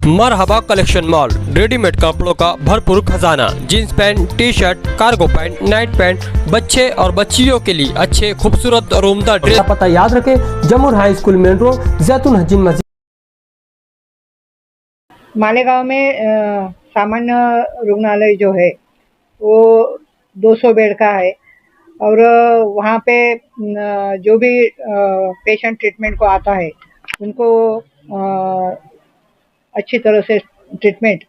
मरहबा collection mall, readymade कपड़ों का भरपूर खजाना, jeans pant, T shirt, cargo pant, night pant, बच्चे और बच्चियों के लिए अच्छे खूबसूरत और उम्दा ड्रेस। पता याद रखें, जमुर हाई स्कूल मेन रोड, जैतून हजीन मस्जिद। मालेगांव में सामान्य रुग्णालय जो है वो 200 बेड का है और वहाँ पे जो भी पेशेंट ट्रीटमेंट को आता है उनको अच्छी तरह से ट्रीटमेंट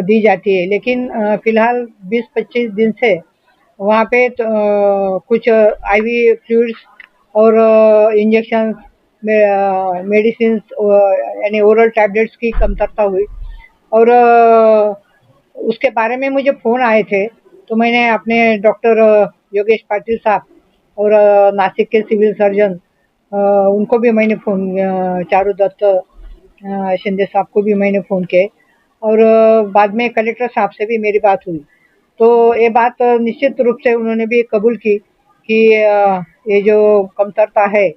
दी जाती है। लेकिन फ़िलहाल 20-25 दिन से वहाँ पे कुछ आईवी फ्लूइड्स और इंजेक्शन मेडिसिन यानी ओरल टैबलेट्स की कमतरता हुई और उसके बारे में मुझे फ़ोन आए थे, तो मैंने अपने डॉक्टर योगेश पाटिल साहब और नासिक के सिविल सर्जन उनको भी मैंने फ़ोन, चारुदत्त शिंदे साहब को भी मैंने फ़ोन किए और बाद में कलेक्टर साहब से भी मेरी बात हुई। तो ये बात निश्चित रूप से उन्होंने भी कबूल की कि ये जो कमतरता है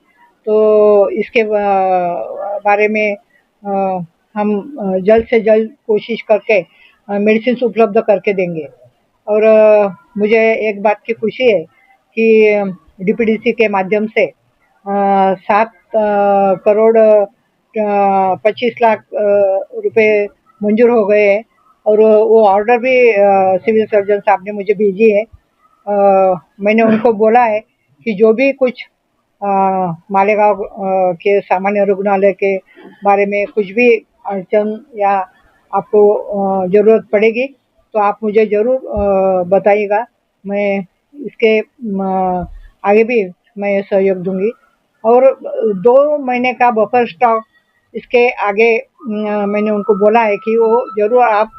तो इसके बारे में हम जल्द से जल्द कोशिश करके मेडिसिन उपलब्ध करके देंगे। और मुझे एक बात की खुशी है कि डीपीडीसी के माध्यम से 7 करोड़ 25 लाख रुपए मंजूर हो गए हैं और वो ऑर्डर भी सिविल सर्जन साहब ने मुझे भेजी है। मैंने उनको बोला है कि जो भी कुछ मालेगांव के सामान्य रुग्णालय के बारे में कुछ भी अड़चन या आपको ज़रूरत पड़ेगी तो आप मुझे ज़रूर बताइएगा। मैं इसके आगे भी मैं सहयोग दूंगी और 2 महीने का बफर स्टॉक इसके आगे मैंने उनको बोला है कि वो ज़रूर आप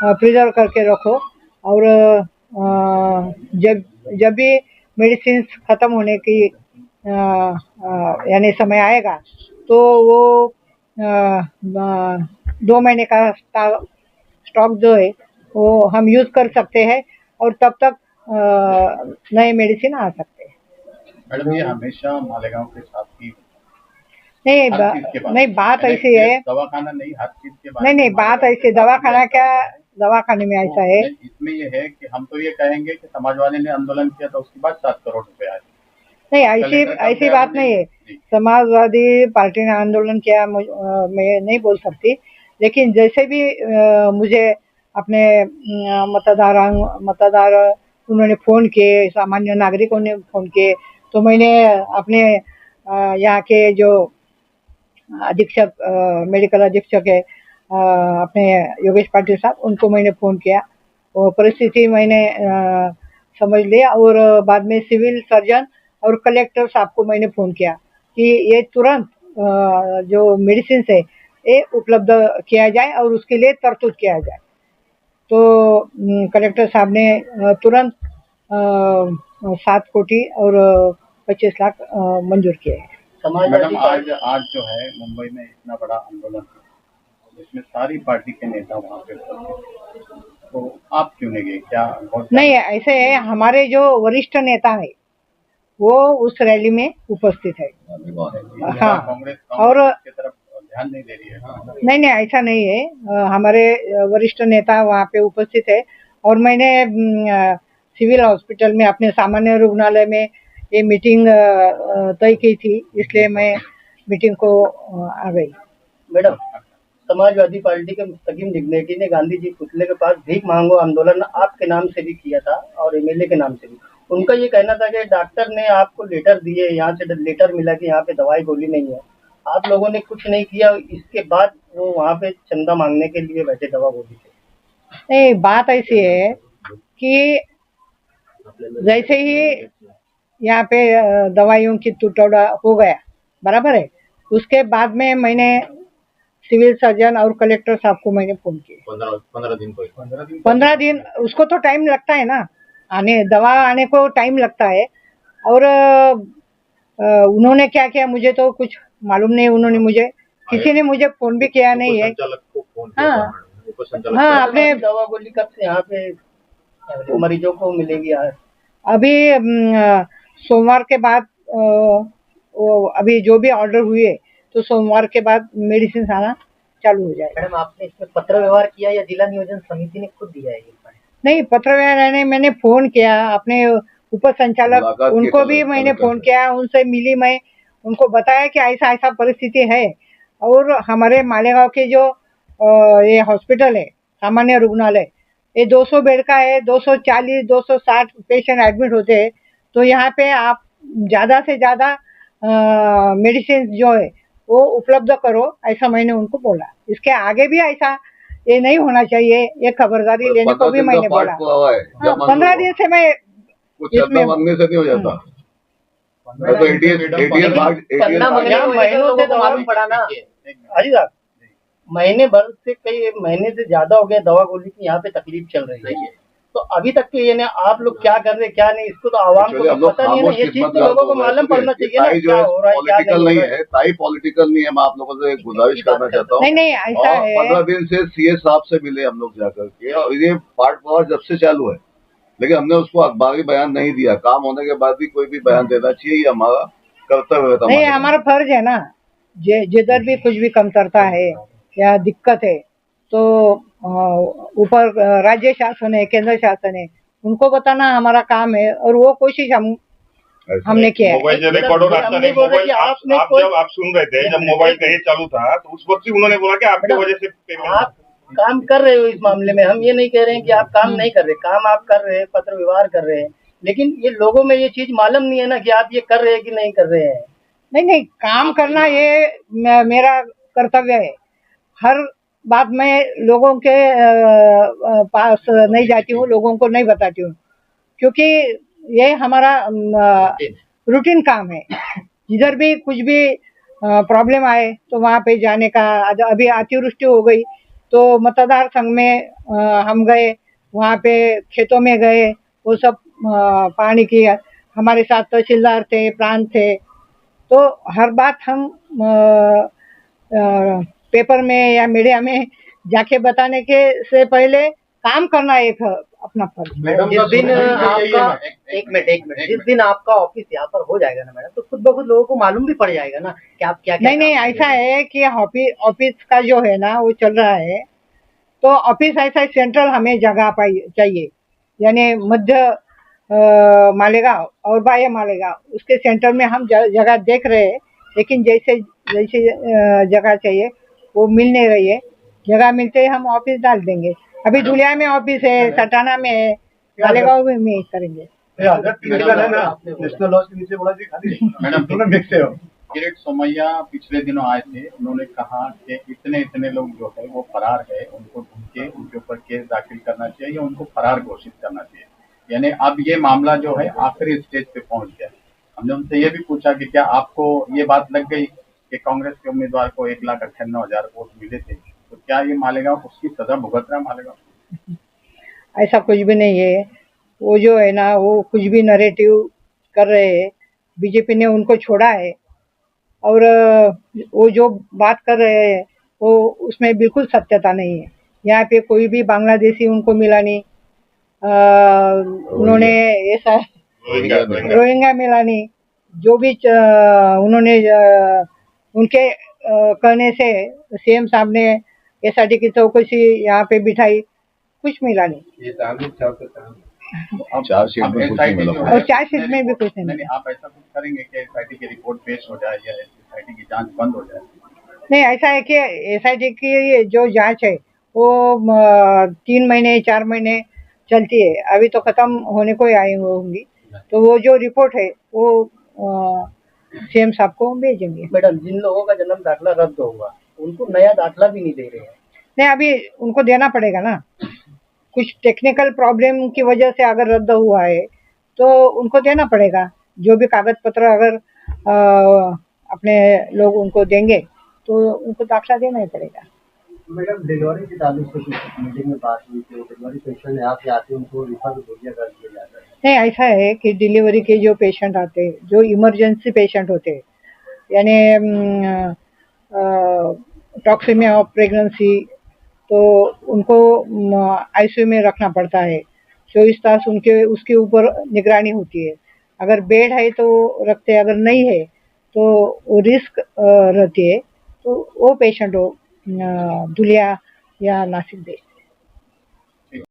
प्रिजर्व करके रखो और जब भी मेडिसिन ख़त्म होने की यानी समय आएगा तो वो 2 महीने का स्टॉक जो है वो हम यूज़ कर सकते हैं और तब तक नए मेडिसिन आ सकते हैं। मैडम, ये हमेशा मालेगांव के साथ ही नहीं बात ऐसी है, दवाखाना नहीं, हर चीज के बारे नहीं बात ऐसी, दवाखाना क्या, दवाखाने में ऐसा है। इसमें ये है कि हम तो ये कहेंगे कि समाजवादी ने आंदोलन किया था उसके बाद 7 करोड़ रुपए आए। नहीं ऐसी बात नहीं है। समाजवादी पार्टी ने आंदोलन किया मैं नहीं बोल सकती, लेकिन जैसे भी मुझे अपने मतदार उन्होंने फ़ोन किए, सामान्य नागरिकों ने फ़ोन किए, तो मैंने अपने यहाँ के जो अधीक्षक मेडिकल अधीक्षक है अपने योगेश पाटिल साहब, उनको मैंने फ़ोन किया। वो परिस्थिति मैंने समझ लिया और बाद में सिविल सर्जन और कलेक्टर साहब को मैंने फ़ोन किया कि ये तुरंत जो मेडिसिन है ये उपलब्ध किया जाए और उसके लिए तरतूद किया जाए। तो कलेक्टर साहब ने तुरंत 7 कोटी और 25 लाख मंजूर किए हैं। मैडम, आज जो है मुंबई में इतना बड़ा आंदोलन जिसमें सारी पार्टी के नेता वहाँ पे थे, तो आप क्यों नहीं गए? क्या नहीं, ऐसे है, हमारे जो वरिष्ठ नेता है वो उस रैली में उपस्थित है। हाँ, कांग्रेस और की तरफ ध्यान नहीं दे रही है। नहीं ऐसा नहीं है, हमारे वरिष्ठ नेता वहाँ पे उपस्थित है और मैंने सिविल हॉस्पिटल में अपने सामान्य रुग्णालय में ये मीटिंग तय की थी, इसलिए मैं मीटिंग को आ गई। मैडम, समाजवादी पार्टी के मुस्तकीम डिग्नेटी ने गांधी जी पुतले के पास भीख मांगो आंदोलन आपके नाम से भी किया था और एमएलए के नाम से भी। उनका ये कहना था कि डॉक्टर ने आपको लेटर दिए, यहाँ से लेटर मिला कि यहाँ पे दवाई गोली नहीं है, आप लोगों ने कुछ नहीं किया, इसके बाद वो वहाँ पे चंदा मांगने के लिए बैठे दवा गोली से। नहीं, बात ऐसी है कि जैसे ही यहाँ पे दवाइयों की टुकड़ा हो गया, बराबर है, उसके बाद में मैंने सिविल सर्जन और कलेक्टर साहब को मैंने फ़ोन किया। 15 दिन उसको तो टाइम लगता है ना, दवा आने को टाइम लगता है और उन्होंने क्या किया मुझे तो कुछ मालूम नहीं। उन्होंने मुझे, किसी ने मुझे फ़ोन भी किया नहीं है। हाँ, अपने दवा गोली कब से यहाँ पे मरीजों को मिलेगी? अभी सोमवार के बाद अभी जो भी ऑर्डर हुए तो सोमवार के बाद मेडिसिन आना चालू हो जाएगा। मैडम आपने इसमें पत्र व्यवहार किया या जिला नियोजन समिति ने खुद दिया है ये फंड? नहीं, पत्र व्यवहार मैंने फोन किया, अपने उप संचालक उनको भी मैंने फोन किया, उनसे मिली, मैं उनको बताया कि ऐसा ऐसा परिस्थिति है और हमारे मालेगांव के जो ये हॉस्पिटल है सामान्य रुग्णालय, ये 200 बेड का है, 240 260 पेशेंट एडमिट होते हैं, तो यहाँ पे आप ज्यादा से ज्यादा मेडिसिन जो है वो उपलब्ध करो, ऐसा मैंने उनको बोला। इसके आगे भी ऐसा ये नहीं होना चाहिए, ये खबरदारी लेने को भी मैंने बोला। 15 दिन से मैं इसमें मांगने से नहीं हो जाता। तो महीनों से तो मालूम पड़ा ना अजी साहब, महीने भर से कई महीने से ज्यादा हो गया दवा गोली की यहाँ पे तकलीफ चल रही है, तो अभी तक के ये आप लोग क्या कर रहे क्या नहीं, इसको तो आवाम को तो पता नहीं है ना, ये चीज तो लोगों को मालूम पड़ना चाहिए ना क्या हो रहा है क्या नहीं है। ताई पॉलिटिकल नहीं है, मैं आप लोगों से गुजारिश करना चाहता हूँ। नहीं ऐसा है, 15 दिन से सीएस साहब से मिले हम लोग जाकर के, और ये पार्ट पावर जब से चालू है, लेकिन हमने उसको अखबारी बयान नहीं दिया। काम होने के बाद भी कोई भी बयान देना चाहिए, ये हमारा कर्तव्य था। नहीं, हमारा फर्ज है ना, जिधर भी कुछ भी कमतरता है या दिक्कत है तो ऊपर राज्य शासन है, केंद्र शासन है, उनको बताना हमारा काम है, और वो कोशिश हमने किया है। मोबाइल रिकॉर्ड हो रहा नहीं, मोबाइल आप जब आप सुन रहे थे, जब मोबाइल का ये चालू था, तो उस वक्त ही उन्होंने बोला कि आपकी वजह से आप काम कर रहे हो इस मामले में। हम ये नहीं कह रहे हैं कि आप काम नहीं कर रहे, काम आप कर रहे हैं, पत्र व्यवहार कर रहे हैं, लेकिन ये लोगों में ये चीज मालूम नहीं है ना कि आप ये कर रहे हैं कि नहीं कर रहे हैं। नहीं, काम करना ये मेरा कर्तव्य है। हर बात मैं लोगों के पास नहीं जाती हूँ, लोगों को नहीं बताती हूँ, क्योंकि ये हमारा रूटीन काम है। जिधर भी कुछ भी प्रॉब्लम आए तो वहाँ पे जाने का। अभी अतिवृष्टि हो गई तो मतदार संघ में हम गए, वहाँ पे खेतों में गए, वो सब पानी की, हमारे साथ तहसीलदार थे, प्रांत थे, तो हर बात हम पेपर में या मीडिया में जाके बताने के से पहले काम करना एक अपना फर्ज। जिस दिन आपका एक मिनट जिस दिन आपका ऑफिस यहाँ पर हो जाएगा ना मैडम, तो खुद ब खुद लोगों को मालूम भी पड़ जाएगा ना कि आप क्या नहीं ऐसा है कि ऑफिस का जो है ना वो चल रहा है, तो ऑफिस ऐसा सेंट्रल हमें जगह चाहिए, यानी मध्य मालेगांव और बाह्य मालेगांव उसके सेंटर में हम जगह देख रहे हैं, लेकिन जैसे जगह चाहिए वो मिल नहीं रही है। जगह मिलते ही हम ऑफिस डाल देंगे। अभी धुलिया में ऑफिस है, सटाना में है, मालेगांव में करेंगे। मैडम किरीट सोमैया पिछले दिनों आए थे, उन्होंने कहा कि इतने लोग जो है वो फरार है, उनको ढूंढ के उनके ऊपर केस दाखिल करना चाहिए, उनको फरार घोषित करना चाहिए। यानी अब ये मामला जो है आखिरी स्टेज पे पहुंच गया। हमने उनसे ये भी पूछा कि क्या आपको ये बात लग गई कि कांग्रेस के उम्मीदवार को 1,98,000 वोट मिले थे, तो क्या ये मालेगांव उसकी सजा भुगत रहा है मालेगांव? ऐसा कुछ भी नहीं है। वो जो है ना वो कुछ भी नरेटिव कर रहे हैं, बीजेपी ने उनको छोड़ा है, और वो जो बात कर रहे हैं वो उसमें बिल्कुल सत्यता नहीं है। यहाँ पे कोई भी बांग्लादेशी उनको मिला नहीं, उन्होंने ऐसा रोहिंग्या मिला नहीं, जो भी उन्होंने उनके कहने से सीएम साहब ने एसआईटी की चौकसी यहाँ पे बिठाई, कुछ मिला नहीं। और चार्जशीट में भी कुछ नहीं। आप ऐसा कुछ करेंगे कि एसआईटी की रिपोर्ट पेश हो जाए या एसआईटी की जांच बंद हो जाए? नहीं, ऐसा है कि एसआईटी की जो जांच है वो 3 महीने 4 महीने चलती है, अभी तो खत्म होने को ही आई होंगी, तो वो जो रिपोर्ट है वो सीएम साहब को भेजेंगे। मैडम, जिन लोगों का जन्म दाखिला रद्द होगा उनको नया दाखिला भी नहीं दे रहे हैं। नहीं, अभी उनको देना पड़ेगा ना, कुछ टेक्निकल प्रॉब्लम की वजह से अगर रद्द हुआ है तो उनको देना पड़ेगा। जो भी कागज पत्र अगर अपने लोग उनको देंगे तो उनको दाखिला देना ही पड़ेगा। मैडम, डिलीवरी के ताल्लुक से कुछ मीटिंग में बात हुई कि डिलीवरी पेशेंट यहाँ पे आते हैं उनको रिफर कर दिया जाता है। नहीं, ऐसा है कि डिलीवरी के जो पेशेंट आते हैं, जो इमरजेंसी पेशेंट होते हैं, यानी टॉक्सिमिया ऑफ प्रेगनेंसी, तो उनको आईसीयू में रखना पड़ता है। 24 तास उसके ऊपर निगरानी होती है। अगर बेड है तो रखते हैं, अगर नहीं है तो वो रिस्क रहती है, तो वो पेशेंट धुलिया या नासिक दे।